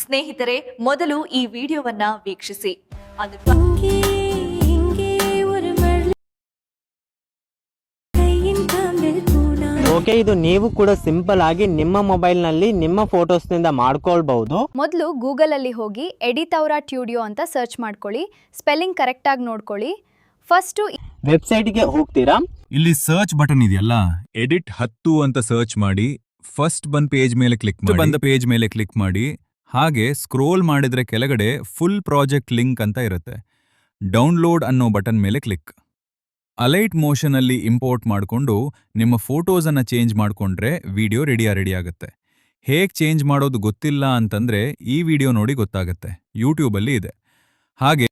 ಸ್ನೇಹಿತರೆ, ಮೊದಲು ಈ ವಿಡಿಯೋವನ್ನ ವೀಕ್ಷಿಸಿ. ಓಕೆ, ಇದು ನೀವು ಕೂಡ ಸಿಂಪಲ್ ಆಗಿ ನಿಮ್ಮ ಮೊಬೈಲ್ ನಲ್ಲಿ ನಿಮ್ಮ ಫೋಟೋಸ್ ನಿಂದ ಮಾಡ್ಕೊಳ್ಬಹುದು. ಮೊದಲು ಗೂಗಲ್ ಅಲ್ಲಿ ಹೋಗಿ ಎಡಿಟ್ ಅವರ ಟ್ಯೂಡಿಯೋ ಅಂತ ಸರ್ಚ್ ಮಾಡ್ಕೊಳ್ಳಿ. ಸ್ಪೆಲ್ಲಿಂಗ್ ಕರೆಕ್ಟ್ ಆಗಿ ನೋಡ್ಕೊಳ್ಳಿ. ಫಸ್ಟ್ ವೆಬ್ಸೈಟ್ ಗೆ ಹೋಗ್ತೀರಾ, ಇಲ್ಲಿ ಸರ್ಚ್ ಬಟನ್ ಇದೆಯಲ್ಲ, ಎಡಿಟ್ 10 ಅಂತ ಸರ್ಚ್ ಮಾಡಿ ಫಸ್ಟ್ ಬಂದ ಪೇಜ್ ಮೇಲೆ ಕ್ಲಿಕ್ ಮಾಡಿ ಹಾಗೆ ಸ್ಕ್ರೋಲ್ ಮಾಡಿದ್ರೆ ಕೆಳಗಡೆ ಫುಲ್ ಪ್ರಾಜೆಕ್ಟ್ ಲಿಂಕ್ ಅಂತ ಇರುತ್ತೆ. ಡೌನ್ಲೋಡ್ ಅನ್ನೋ ಬಟನ್ ಮೇಲೆ ಕ್ಲಿಕ್. ಅಲೈಟ್ ಮೋಷನ್ ಅಲ್ಲಿ ಇಂಪೋರ್ಟ್ ಮಾಡಿಕೊಂಡು ನಿಮ್ಮ ಫೋಟೋಸ್ ಅನ್ನ ಚೇಂಜ್ ಮಾಡ್ಕೊಂಡ್ರೆ ವಿಡಿಯೋ ರೆಡಿ ಆಗುತ್ತೆ. ಹೇಗ್ ಚೇಂಜ್ ಮಾಡೋದು ಗೊತ್ತಿಲ್ಲ ಅಂತಂದ್ರೆ ಈ ವಿಡಿಯೋ ನೋಡಿ ಗೊತ್ತಾಗುತ್ತೆ. ಯೂಟ್ಯೂಬ್ ಅಲ್ಲಿ ಇದೆ. ಹಾಗೆ